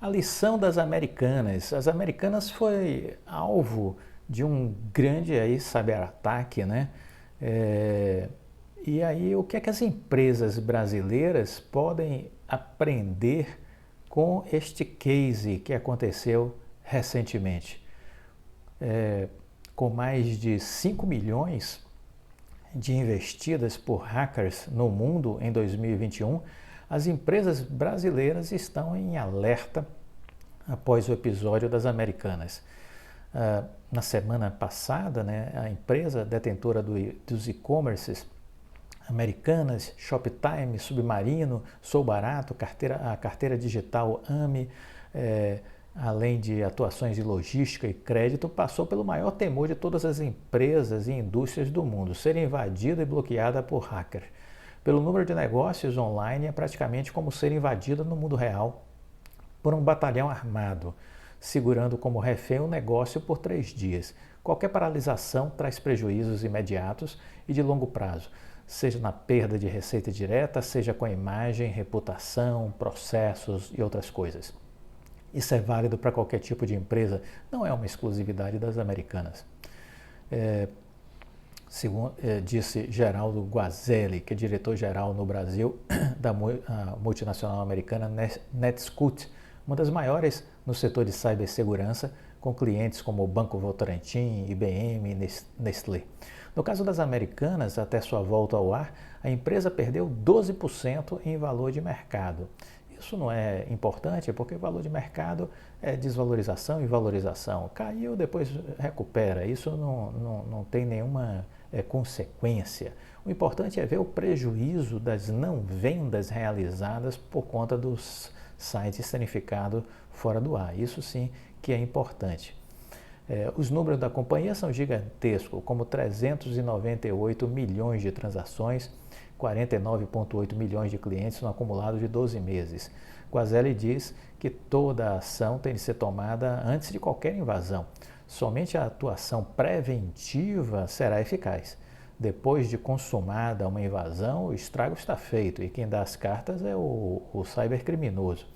A lição das Americanas. As Americanas foi alvo de um grande aí cyberataque, né? É, e aí o que é que as empresas brasileiras podem aprender com este case que aconteceu recentemente? Com mais de 5 milhões de investidas por hackers no mundo em 2021, as empresas brasileiras estão em alerta após o episódio das Americanas. Na semana passada, né, a empresa detentora dos e-commerces Americanas, Shoptime, Submarino, Sou Barato, a carteira digital AMI, além de atuações de logística e crédito, passou pelo maior temor de todas as empresas e indústrias do mundo, ser invadida e bloqueada por hackers. Pelo número de negócios online, é praticamente como ser invadida no mundo real por um batalhão armado, segurando como refém o negócio por 3 dias. Qualquer paralisação traz prejuízos imediatos e de longo prazo, seja na perda de receita direta, seja com a imagem, reputação, processos e outras coisas. Isso é válido para qualquer tipo de empresa, não é uma exclusividade das Americanas. Disse Geraldo Guazelli, que é diretor-geral no Brasil da multinacional americana NetScout, uma das maiores no setor de cibersegurança, com clientes como o Banco Votorantim, IBM e Nestlé. No caso das Americanas, até sua volta ao ar, a empresa perdeu 12% em valor de mercado. Isso não é importante porque o valor de mercado é desvalorização e valorização. Caiu, depois recupera. Isso não tem nenhuma consequência. O importante é ver o prejuízo das não vendas realizadas por conta dos sites serem ficados fora do ar. Isso sim que é importante. Os números da companhia são gigantescos, como 398 milhões de transações, 49,8 milhões de clientes no acumulado de 12 meses. Guazelli diz que toda a ação tem de ser tomada antes de qualquer invasão. Somente a atuação preventiva será eficaz. Depois de consumada uma invasão, o estrago está feito e quem dá as cartas é o cybercriminoso,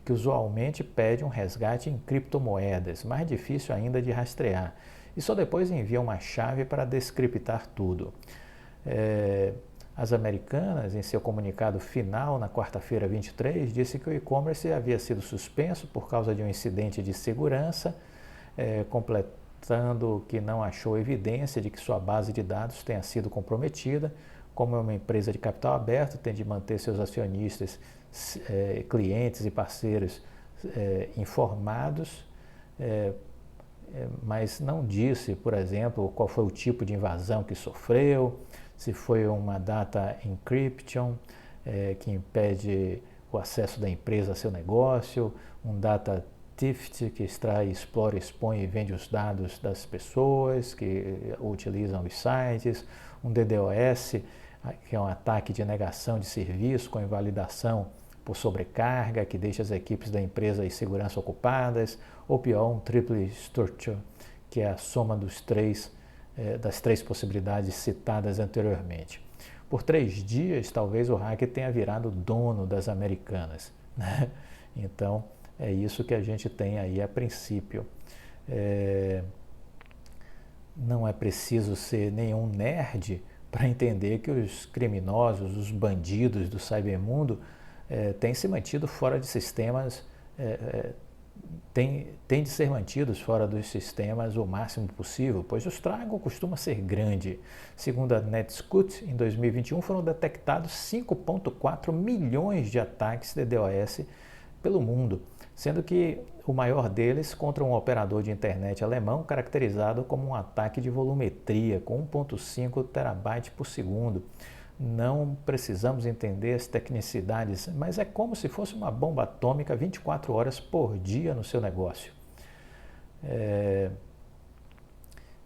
que usualmente pede um resgate em criptomoedas, mais difícil ainda de rastrear, e só depois envia uma chave para descriptar tudo. As Americanas, em seu comunicado final na quarta-feira 23, disse que o e-commerce havia sido suspenso por causa de um incidente de segurança, completando que não achou evidência de que sua base de dados tenha sido comprometida. Como é uma empresa de capital aberto, tem de manter seus acionistas, clientes e parceiros informados, mas não disse, por exemplo, qual foi o tipo de invasão que sofreu, se foi uma data encryption, que impede o acesso da empresa a seu negócio, um data theft, que extrai, explora, expõe e vende os dados das pessoas que utilizam os sites, um DDoS, que é um ataque de negação de serviço com invalidação por sobrecarga, que deixa as equipes da empresa e segurança ocupadas, ou pior, um triple structure, que é a soma das três possibilidades citadas anteriormente. Por 3 dias, talvez o hacker tenha virado dono das Americanas, né? Então, é isso que a gente tem aí a princípio. Não é preciso ser nenhum nerd para entender que os criminosos, os bandidos do cybermundo têm se mantido fora de sistemas, têm de ser mantidos fora dos sistemas o máximo possível, pois o estrago costuma ser grande. Segundo a NetScout, em 2021 foram detectados 5,4 milhões de ataques de DDoS pelo mundo, sendo que o maior deles contra um operador de internet alemão caracterizado como um ataque de volumetria com 1,5 terabytes por segundo. Não precisamos entender as tecnicidades, mas é como se fosse uma bomba atômica 24 horas por dia no seu negócio.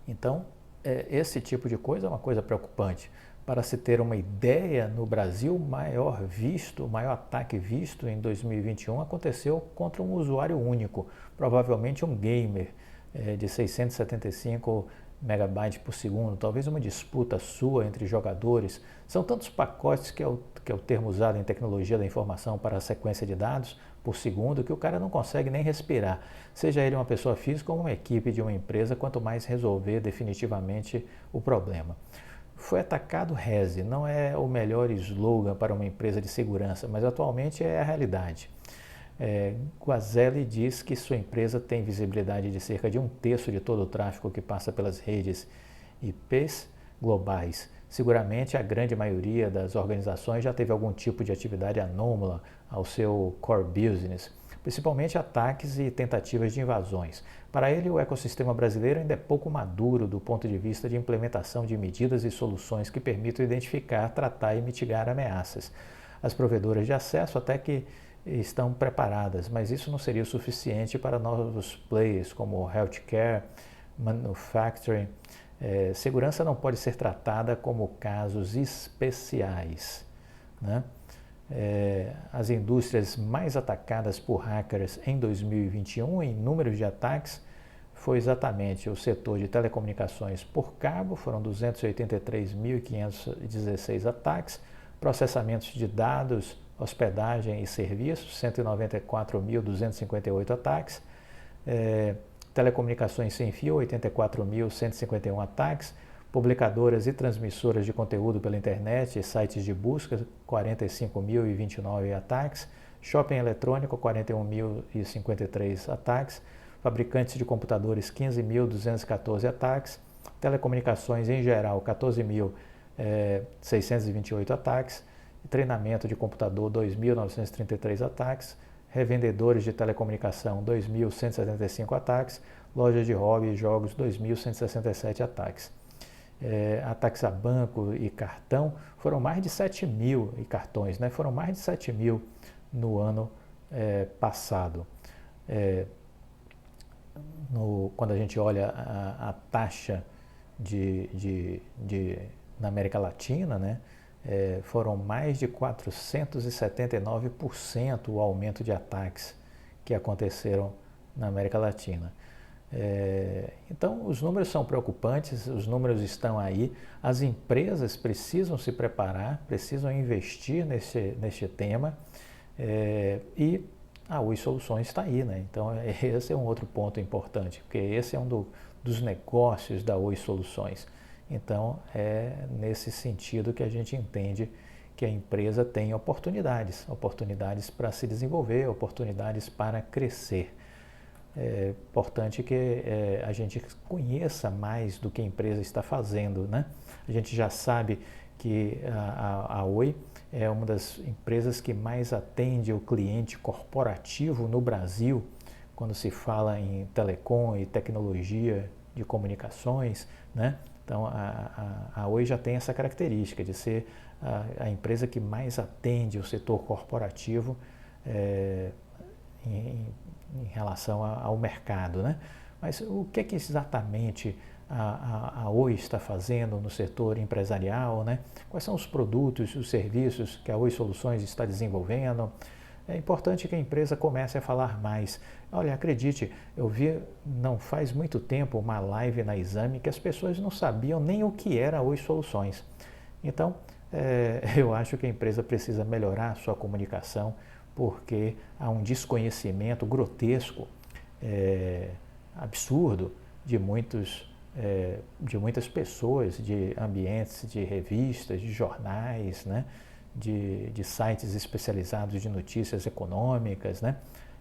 Então, esse tipo de coisa é uma coisa preocupante. Para se ter uma ideia, no Brasil, o maior ataque visto em 2021 aconteceu contra um usuário único, provavelmente um gamer de 675 megabytes por segundo, talvez uma disputa sua entre jogadores. São tantos pacotes que é o termo usado em tecnologia da informação para a sequência de dados, por segundo que o cara não consegue nem respirar. Seja ele uma pessoa física ou uma equipe de uma empresa, quanto mais resolver definitivamente o problema. Foi atacado Reze, não é o melhor slogan para uma empresa de segurança, mas atualmente é a realidade. Guazelli diz que sua empresa tem visibilidade de cerca de 1/3 de todo o tráfego que passa pelas redes IPs globais. Seguramente a grande maioria das organizações já teve algum tipo de atividade anômala ao seu core business, principalmente ataques e tentativas de invasões. Para ele, o ecossistema brasileiro ainda é pouco maduro do ponto de vista de implementação de medidas e soluções que permitam identificar, tratar e mitigar ameaças. As provedoras de acesso até que estão preparadas, mas isso não seria o suficiente para novos players como healthcare, manufacturing. Segurança não pode ser tratada como casos especiais, né? As indústrias mais atacadas por hackers em 2021 em números de ataques foi exatamente o setor de telecomunicações por cabo, foram 283.516 ataques, processamentos de dados, hospedagem e serviços, 194.258 ataques, telecomunicações sem fio, 84.151 ataques, publicadoras e transmissoras de conteúdo pela internet e sites de busca, 45.029 ataques, shopping eletrônico, 41.053 ataques, fabricantes de computadores, 15.214 ataques, telecomunicações em geral, 14.628 ataques, treinamento de computador, 2.933 ataques, revendedores de telecomunicação, 2.175 ataques, lojas de hobby e jogos, 2.167 ataques. Ataques a banco e cartão foram mais de 7.000, e cartões, né? Foram mais de 7.000 no ano passado. Quando a gente olha a taxa na América Latina, né? Foram mais de 479% o aumento de ataques que aconteceram na América Latina. Então, os números são preocupantes, os números estão aí, as empresas precisam se preparar, precisam investir neste tema e a Oi Soluções está aí, né? Então, esse é um outro ponto importante, porque esse é um dos negócios da Oi Soluções. Então, é nesse sentido que a gente entende que a empresa tem oportunidades para se desenvolver, oportunidades para crescer. É importante que a gente conheça mais do que a empresa está fazendo, né? A gente já sabe que a Oi é uma das empresas que mais atende o cliente corporativo no Brasil, quando se fala em telecom e tecnologia de comunicações, né? Então, a Oi já tem essa característica de ser a empresa que mais atende o setor corporativo em relação ao mercado, né? Mas o que é que exatamente a Oi está fazendo no setor empresarial, né? Quais são os produtos, os serviços que a Oi Soluções está desenvolvendo? É importante que a empresa comece a falar mais. Olha, acredite, eu vi não faz muito tempo uma live na Exame que as pessoas não sabiam nem o que era a Oi Soluções. Então, eu acho que a empresa precisa melhorar a sua comunicação, porque há um desconhecimento grotesco, absurdo, de muitas pessoas, de ambientes, de revistas, de jornais, né? De sites especializados de notícias econômicas, né?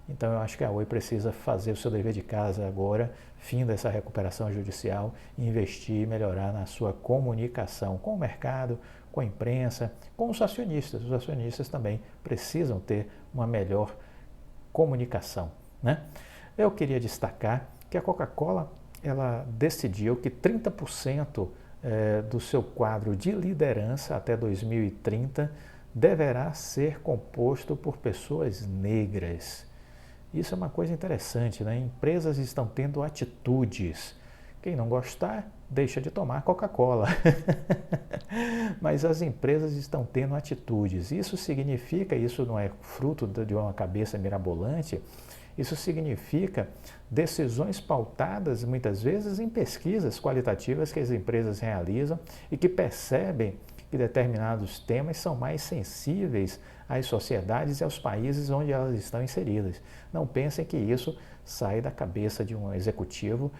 Então eu acho que a Oi precisa fazer o seu dever de casa agora, fim dessa recuperação judicial, e investir e melhorar na sua comunicação com o mercado, com a imprensa, com os acionistas. Os acionistas também precisam ter uma melhor comunicação, né? Eu queria destacar que a Coca-Cola ela decidiu que 30% do seu quadro de liderança até 2030 deverá ser composto por pessoas negras. Isso é uma coisa interessante, né? Empresas estão tendo atitudes. Quem não gostar, deixa de tomar Coca-Cola. Mas as empresas estão tendo atitudes. Isso significa, isso não é fruto de uma cabeça mirabolante, isso significa decisões pautadas, muitas vezes, em pesquisas qualitativas que as empresas realizam e que percebem que determinados temas são mais sensíveis às sociedades e aos países onde elas estão inseridas. Não pensem que isso sai da cabeça de um executivo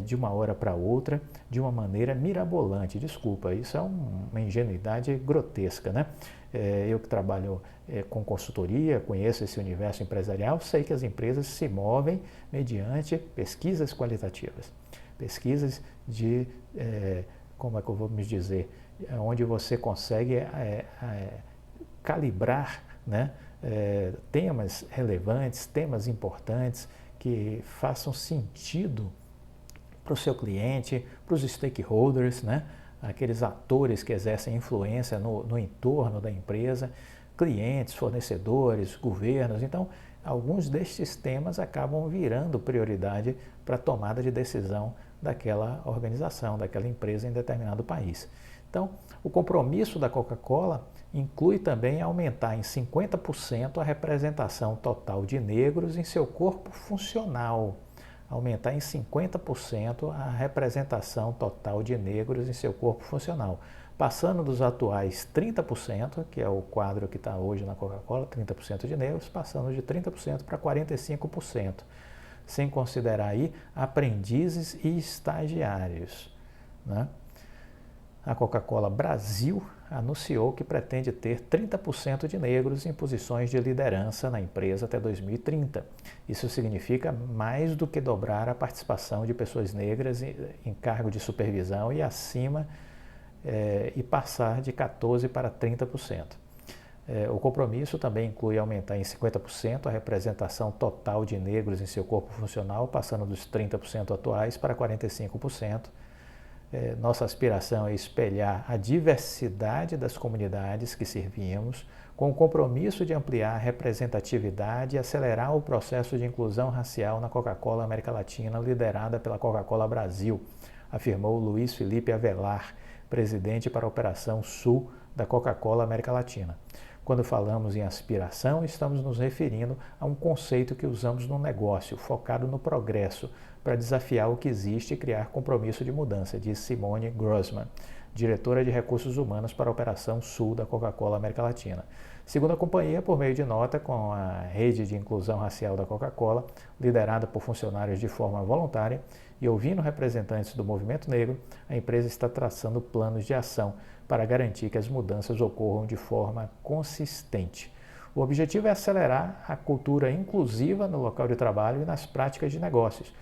de uma hora para outra, de uma maneira mirabolante. Desculpa, isso é uma ingenuidade grotesca, né? Eu que trabalho com consultoria, conheço esse universo empresarial, sei que as empresas se movem mediante pesquisas qualitativas. Pesquisas de, como é que eu vou me dizer, onde você consegue calibrar, né, temas relevantes, temas importantes que façam sentido para o seu cliente, para os stakeholders, né, aqueles atores que exercem influência no entorno da empresa, clientes, fornecedores, governos. Então, alguns destes temas acabam virando prioridade para a tomada de decisão daquela organização, daquela empresa em determinado país. Então, o compromisso da Coca-Cola inclui também aumentar em 50% a representação total de negros em seu corpo funcional. Aumentar em 50% a representação total de negros em seu corpo funcional, passando dos atuais 30%, que é o quadro que está hoje na Coca-Cola, 30% de negros, passando de 30% para 45%, sem considerar aí aprendizes e estagiários, né? A Coca-Cola Brasil anunciou que pretende ter 30% de negros em posições de liderança na empresa até 2030. Isso significa mais do que dobrar a participação de pessoas negras em cargo de supervisão e acima e passar de 14% para 30%. O compromisso também inclui aumentar em 50% a representação total de negros em seu corpo funcional, passando dos 30% atuais para 45%. Nossa aspiração é espelhar a diversidade das comunidades que servimos, com o compromisso de ampliar a representatividade e acelerar o processo de inclusão racial na Coca-Cola América Latina, liderada pela Coca-Cola Brasil, afirmou Luiz Felipe Avelar, presidente para a Operação Sul da Coca-Cola América Latina. Quando falamos em aspiração, estamos nos referindo a um conceito que usamos no negócio, focado no progresso, para desafiar o que existe e criar compromisso de mudança, diz Simone Grossman, diretora de Recursos Humanos para a Operação Sul da Coca-Cola América Latina. Segundo a companhia, por meio de nota com a rede de inclusão racial da Coca-Cola, liderada por funcionários de forma voluntária e ouvindo representantes do movimento negro, a empresa está traçando planos de ação para garantir que as mudanças ocorram de forma consistente. O objetivo é acelerar a cultura inclusiva no local de trabalho e nas práticas de negócios,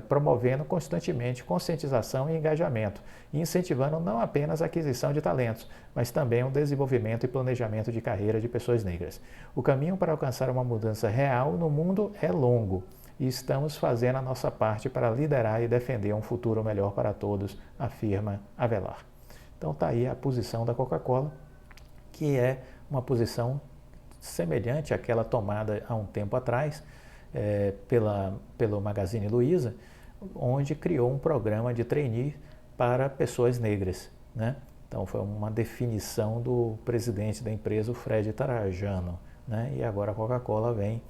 promovendo constantemente conscientização e engajamento, e incentivando não apenas a aquisição de talentos, mas também o desenvolvimento e planejamento de carreira de pessoas negras. O caminho para alcançar uma mudança real no mundo é longo, e estamos fazendo a nossa parte para liderar e defender um futuro melhor para todos, afirma Avelar. Então está aí a posição da Coca-Cola, que é uma semelhante àquela tomada há um tempo atrás pelo Magazine Luiza, onde criou um programa de trainee para pessoas negras, né? Então foi uma definição do presidente da empresa, o Fred Tarajano, né? E agora a Coca-Cola vem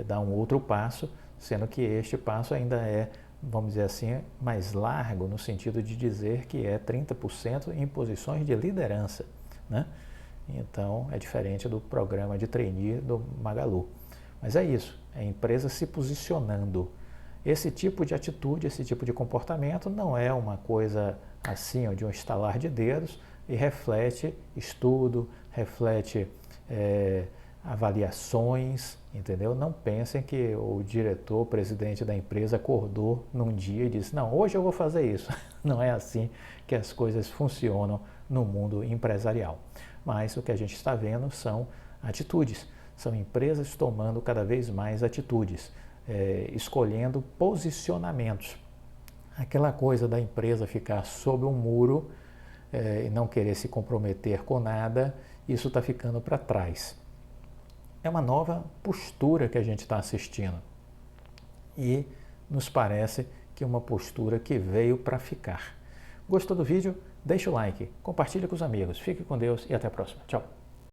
dar um outro passo, sendo que este passo ainda é, vamos dizer assim, mais largo no sentido de dizer que é 30% em posições de liderança, né? Então é diferente do programa de trainee do Magalu. Mas é isso, é a empresa se posicionando. Esse tipo de atitude, esse tipo de comportamento não é uma coisa assim, de um estalar de dedos, e reflete estudo, reflete avaliações, entendeu? Não pensem que o diretor, o presidente da empresa acordou num dia e disse, não, hoje eu vou fazer isso. Não é assim que as coisas funcionam no mundo empresarial. Mas o que a gente está vendo são atitudes, são empresas tomando cada vez mais atitudes, escolhendo posicionamentos. Aquela coisa da empresa ficar sob um muro e não querer se comprometer com nada, isso está ficando para trás. É uma nova postura que a gente está assistindo e nos parece que é uma postura que veio para ficar. Gostou do vídeo? Deixa o like, compartilhe com os amigos. Fique com Deus e até a próxima. Tchau!